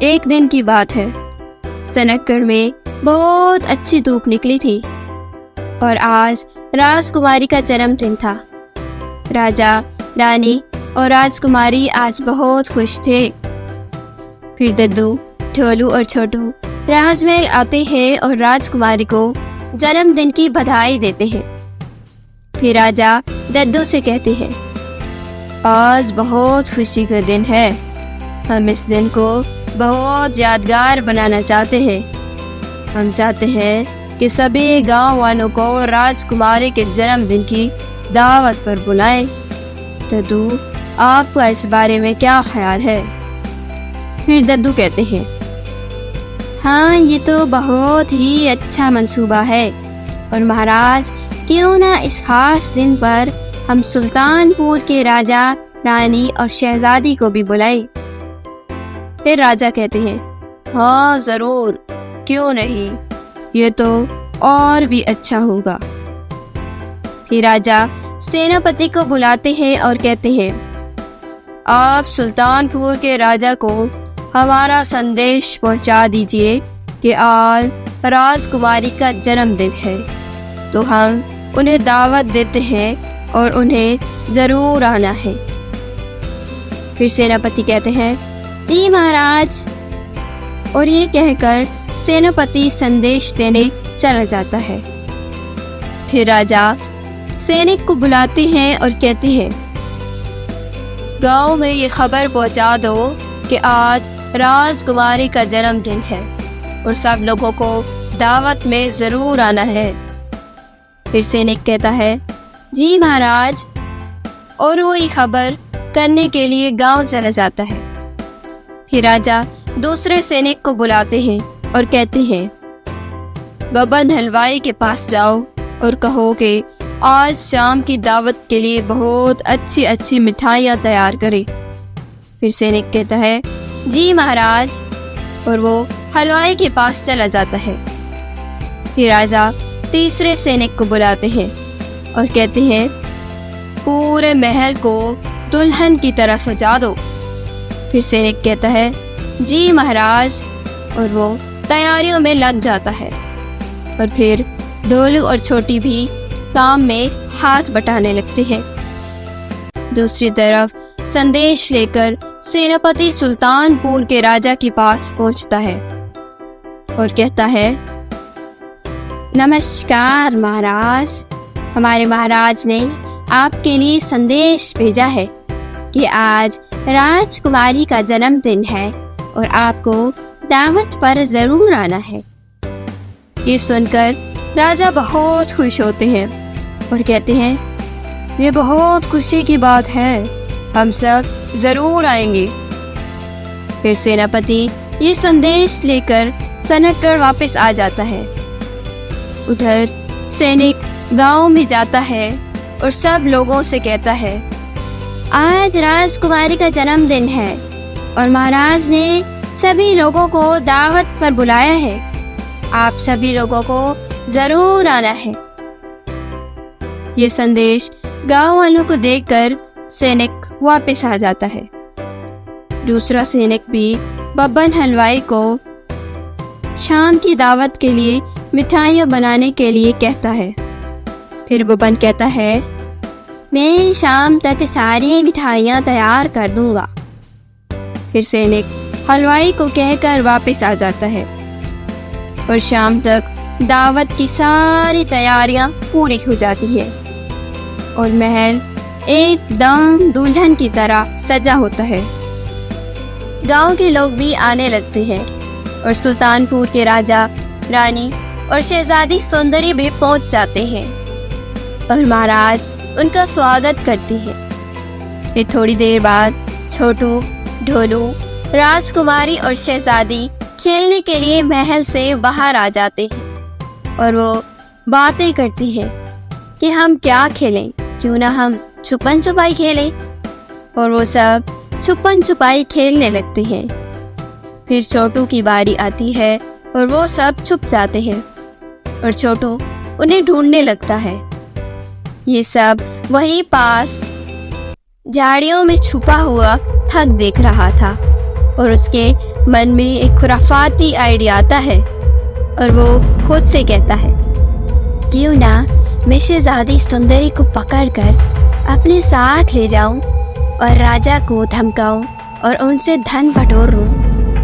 एक दिन की बात है। सनकगढ़ में बहुत अच्छी धूप निकली थी और आज राजकुमारी का जन्मदिन था। राजा, रानी और राजकुमारी आज बहुत खुश थे। फिर दद्दू, ढोलू और छोटू राजमहल आते हैं और राजकुमारी को जन्मदिन की बधाई देते हैं। फिर राजा दद्दू से कहते हैं, आज बहुत खुशी का दिन है। हम इस दिन को बहुत यादगार बनाना चाहते हैं। हम चाहते हैं कि सभी गांव वालों को राजकुमारी के जन्मदिन की दावत पर बुलाएं। दद्दू, आपका इस बारे में क्या ख्याल है? फिर दद्दू कहते हैं, हाँ, ये तो बहुत ही अच्छा मंसूबा है। और महाराज, क्यों ना इस खास दिन पर हम सुल्तानपुर के राजा, रानी और शहजादी को भी बुलाएं। फिर राजा कहते हैं, हाँ जरूर, क्यों नहीं, ये तो और भी अच्छा होगा। फिर राजा सेनापति को बुलाते हैं और कहते हैं, आप सुल्तानपुर के राजा को हमारा संदेश पहुंचा दीजिए कि आज राजकुमारी का जन्मदिन है, तो हम उन्हें दावत देते हैं और उन्हें ज़रूर आना है। फिर सेनापति कहते हैं, जी महाराज। और ये कहकर सेनापति संदेश देने चला जाता है। फिर राजा सैनिक को बुलाते हैं और कहते हैं, गांव में ये खबर पहुंचा दो कि आज राजकुमारी का जन्मदिन है और सब लोगों को दावत में ज़रूर आना है। फिर सैनिक कहता है, जी महाराज। और वो ये खबर करने के लिए गांव चला जाता है। फिर राजा दूसरे सैनिक को बुलाते हैं और कहते हैं, बब्बन हलवाई के पास जाओ और कहो कि आज शाम की दावत के लिए बहुत अच्छी अच्छी मिठाइयाँ तैयार करे। फिर सैनिक कहता है, जी महाराज। और वो हलवाई के पास चला जाता है। फिर राजा तीसरे सैनिक को बुलाते हैं और कहते हैं, पूरे महल को दुल्हन की तरह सजा दो। फिर सैनिक कहता है, जी महाराज। और वो तैयारियों में लग जाता है। और फिर ढोलू और छोटी भी काम में हाथ बटाने लगते हैं। दूसरी तरफ संदेश लेकर सेनापति सुल्तानपुर के राजा के पास पहुंचता है और कहता है, नमस्कार महाराज। हमारे महाराज ने आपके लिए संदेश भेजा है कि आज राजकुमारी का जन्मदिन है और आपको दावत पर ज़रूर आना है। ये सुनकर राजा बहुत खुश होते हैं और कहते हैं, ये बहुत खुशी की बात है, हम सब ज़रूर आएंगे। फिर सेनापति ये संदेश लेकर सनकगढ़ वापस आ जाता है। उधर सैनिक गांव में जाता है और सब लोगों से कहता है, आज राजकुमारी का जन्मदिन है और महाराज ने सभी लोगों को दावत पर बुलाया है। आप सभी लोगों को ज़रूर आना है। ये संदेश गांव वालों को देखकर सैनिक वापस आ जाता है। दूसरा सैनिक भी बब्बन हलवाई को शाम की दावत के लिए मिठाइयाँ बनाने के लिए कहता है। फिर बब्बन कहता है, मैं शाम तक सारी मिठाइयाँ तैयार कर दूंगा। फिर सैनिक हलवाई को कहकर वापस आ जाता है और शाम तक दावत की सारी तैयारियां पूरी हो जाती है और महल एकदम दुल्हन की तरह सजा होता है। गांव के लोग भी आने लगते हैं और सुल्तानपुर के राजा, रानी और शहजादी सुंदरी भी पहुंच जाते हैं और महाराज उनका स्वागत करते हैं। फिर थोड़ी देर बाद छोटू, ढोलू, राजकुमारी और शहजादी खेलने के लिए महल से बाहर आ जाते हैं और वो बातें करती हैं कि हम क्या खेलें, क्यों ना हम छुपन छुपाई खेलें। और वो सब छुपन छुपाई खेलने लगते हैं। फिर छोटू की बारी आती है और वो सब छुप जाते हैं और छोटू उन्हें ढूंढने लगता है। ये सब वहीं पास झाड़ियों में छुपा हुआ ठग देख रहा था और उसके मन में एक खुराफाती आइडिया आता है और वो खुद से कहता है, क्यों ना मैं शहजादी सुंदरी को पकड़कर अपने साथ ले जाऊं और राजा को धमकाऊं और उनसे धन बटोरूं,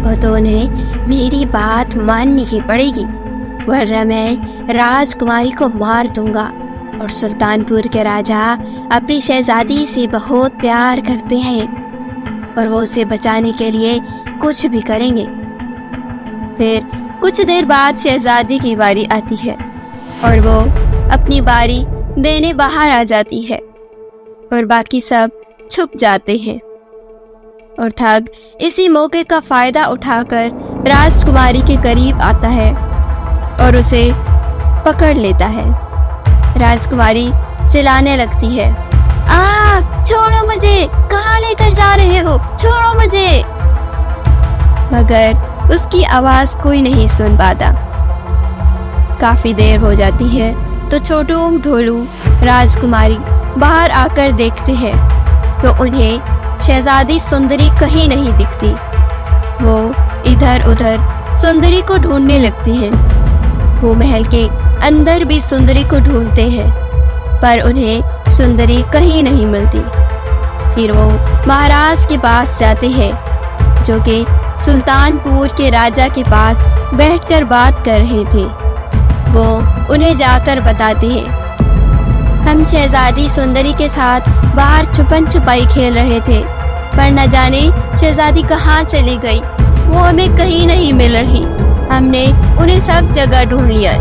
और तो उन्हें मेरी बात माननी ही पड़ेगी, वरना मैं राजकुमारी को मार दूंगा। और सुल्तानपुर के राजा अपनी शहजादी से बहुत प्यार करते हैं और वो उसे बचाने के लिए कुछ भी करेंगे। फिर कुछ देर बाद शहजादी की बारी आती है और वो अपनी बारी देने बाहर आ जाती है और बाकी सब छुप जाते हैं। और ठग इसी मौके का फायदा उठाकर राजकुमारी के करीब आता है और उसे पकड़ लेता है। राजकुमारी चिल्लाने लगती है, छोड़ो मुझे, कहाँ लेकर जा रहे हो, छोड़ो मुझे। मगर उसकी आवाज कोई नहीं सुन पाता। काफी देर हो जाती है तो छोटू ढोलू राजकुमारी बाहर आकर देखते हैं तो उन्हें शहजादी सुंदरी कहीं नहीं दिखती। वो इधर उधर सुंदरी को ढूंढने लगती हैं। वो महल के अंदर भी सुंदरी को ढूंढते हैं पर उन्हें सुंदरी कहीं नहीं मिलती। फिर वो महाराज के पास जाते हैं जो कि सुल्तानपुर के राजा के पास बैठकर बात कर रहे थे। वो उन्हें जाकर बताते हैं, हम शहजादी सुंदरी के साथ बाहर छुपन छुपाई खेल रहे थे पर न जाने शहजादी कहाँ चली गई, वो हमें कहीं नहीं मिल रही, हमने उन्हें सब जगह ढूंढ लिया।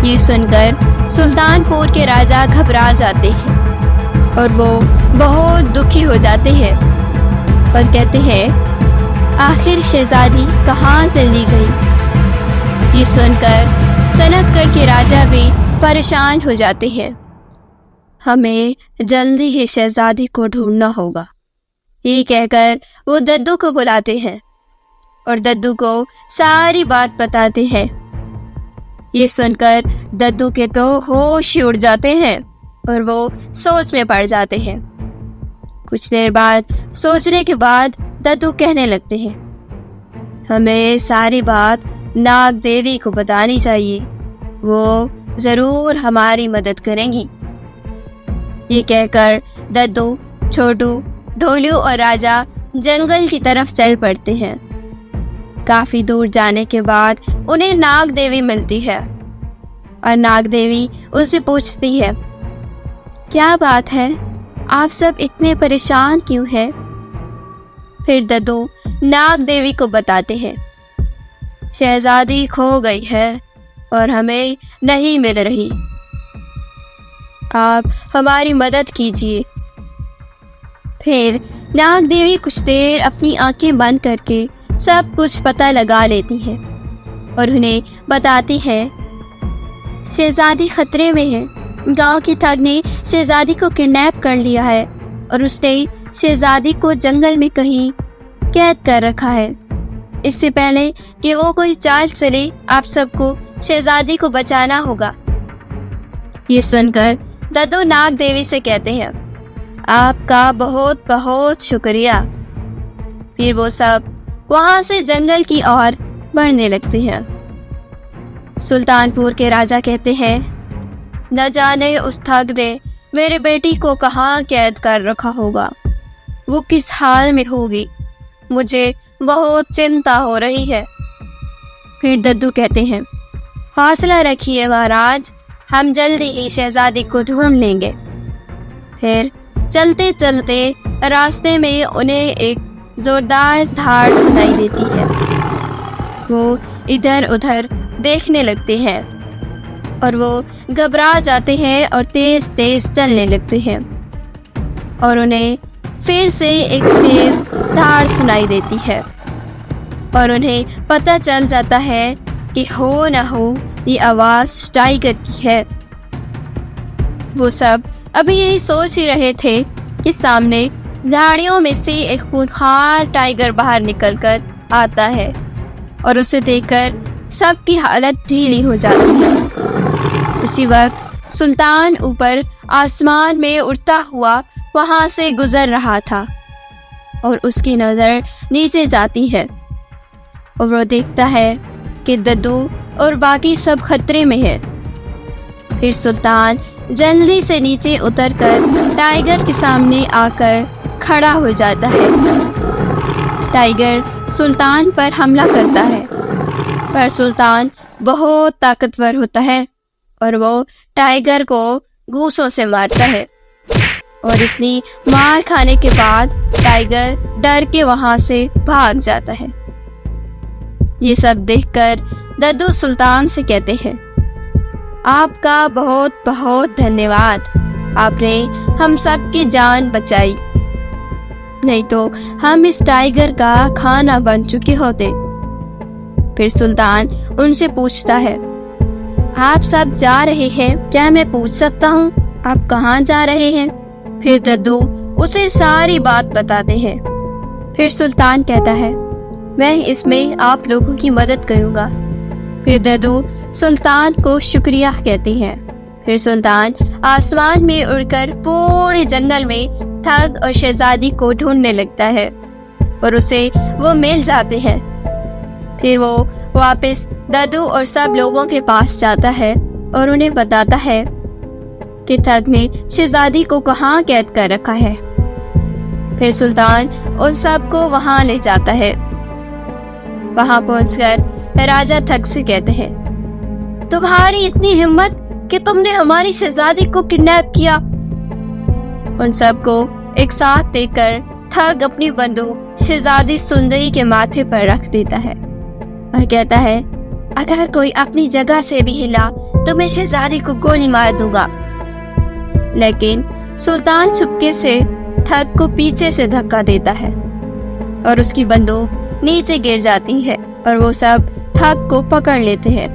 ये सुनकर सुल्तानपुर के राजा घबरा जाते हैं और वो बहुत दुखी हो जाते हैं और कहते हैं, आखिर शहजादी कहाँ चली गई। ये सुनकर सनकगढ़ के राजा भी परेशान हो जाते हैं। हमें जल्दी ही शहजादी को ढूंढना होगा, ये कहकर वो दद्दू को बुलाते हैं और दद्दू को सारी बात बताते हैं। ये सुनकर दद्दू के तो होश ही उड़ जाते हैं और वो सोच में पड़ जाते हैं। कुछ देर बाद सोचने के बाद दद्दू कहने लगते हैं, हमें सारी बात नाग देवी को बतानी चाहिए, वो जरूर हमारी मदद करेंगी। ये कहकर दद्दू, छोटू, ढोलू और राजा जंगल की तरफ चल पड़ते हैं। काफी दूर जाने के बाद उन्हें नाग देवी मिलती है और नाग देवी उनसे पूछती है, क्या बात है, आप सब इतने परेशान क्यों हैं? फिर दद्दू नाग देवी को बताते हैं, शहजादी खो गई है और हमें नहीं मिल रही, आप हमारी मदद कीजिए। फिर नाग देवी कुछ देर अपनी आंखें बंद करके सब कुछ पता लगा लेती हैं और उन्हें बताती है, शहजादी खतरे में है, गांव की ठग ने शहजादी को किडनैप कर लिया है और उसने शहजादी को जंगल में कहीं कैद कर रखा है। इससे पहले कि वो कोई चाल चले, आप सबको शहजादी को बचाना होगा। ये सुनकर दद्दू नाग देवी से कहते हैं, आपका बहुत बहुत शुक्रिया। फिर वो सब वहां से जंगल की ओर बढ़ने लगते हैं। सुल्तानपुर के राजा कहते हैं, न जाने उस ठग ने मेरे बेटी को कहाँ कैद कर रखा होगा, वो किस हाल में होगी, मुझे बहुत चिंता हो रही है। फिर दद्दू कहते हैं, हौसला रखिए महाराज, हम जल्दी ही शहजादी को ढूंढ लेंगे। फिर चलते चलते रास्ते में उन्हें एक जोरदार धाड़ सुनाई देती है। वो इधर उधर देखने लगते हैं और वो घबरा जाते हैं और तेज तेज चलने लगते हैं और उन्हें फिर से एक तेज धाड़ सुनाई देती है और उन्हें पता चल जाता है कि हो न हो ये आवाज़ टाइगर की है। वो सब अभी यही सोच ही रहे थे कि सामने झाड़ियों में से एक खूंखार टाइगर बाहर निकलकर आता है और उसे देखकर सबकी हालत ढीली हो जाती है। उसी वक्त सुल्तान ऊपर आसमान में उड़ता हुआ वहां से गुजर रहा था और उसकी नज़र नीचे जाती है और वो देखता है कि दद्दू और बाकी सब खतरे में है। फिर सुल्तान जल्दी से नीचे उतरकर टाइगर के सामने आकर खड़ा हो जाता है। टाइगर सुल्तान पर हमला करता है, पर सुल्तान बहुत ताकतवर होता है और वो टाइगर को घूंसों से मारता है। और इतनी मार खाने के बाद टाइगर डर के वहां से भाग जाता है। ये सब देखकर दद्दू सुल्तान से कहते हैं, आपका बहुत बहुत धन्यवाद, आपने हम सब की जान बचाई, नहीं तो हम इस टाइगर का खाना बन चुके होते। फिर सुल्तान उनसे पूछता है, आप सब जा रहे हैं, क्या मैं पूछ सकता हूँ आप कहाँ जा रहे हैं? फिर दद्दू उसे सारी बात बताते हैं। फिर सुल्तान कहता है, मैं इसमें आप लोगों की मदद करूँगा। फिर दद्दू सुल्तान को शुक्रिया कहते हैं। फिर सुल्तान आसमान में उड़कर पूरे जंगल में ठग और शहजादी को ढूंढने लगता है और उसे वो मिल जाते हैं। फिर वो वापस दद्दू और सब लोगों के पास जाता है और उन्हें बताता है कि ठग ने शहजादी को कहाँ कैद कर रखा है। फिर सुल्तान उन सब को वहां ले जाता है। वहां पहुंचकर राजा ठग से कहते हैं, तुम्हारी इतनी हिम्मत कि तुमने हमारी शहजादी को किडनैप किया। उन सबको एक साथ देकर ठग अपनी बंदूक शहजादी सुंदरी के माथे पर रख देता है और कहता है, अगर कोई अपनी जगह से भी हिला तो मैं शहजादी को गोली मार दूंगा। लेकिन सुल्तान चुपके से ठग को पीछे से धक्का देता है और उसकी बंदूक नीचे गिर जाती है और वो सब ठग को पकड़ लेते हैं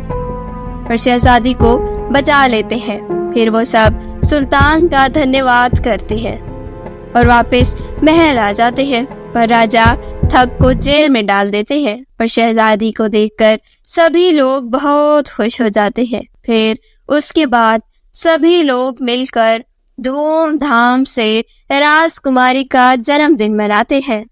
और शहजादी को बचा लेते हैं। फिर वो सब सुल्तान का धन्यवाद करते हैं और वापस महल आ जाते हैं, पर राजा ठग को जेल में डाल देते हैं और शहजादी को देखकर सभी लोग बहुत खुश हो जाते हैं। फिर उसके बाद सभी लोग मिलकर धूमधाम से राजकुमारी का जन्मदिन मनाते हैं।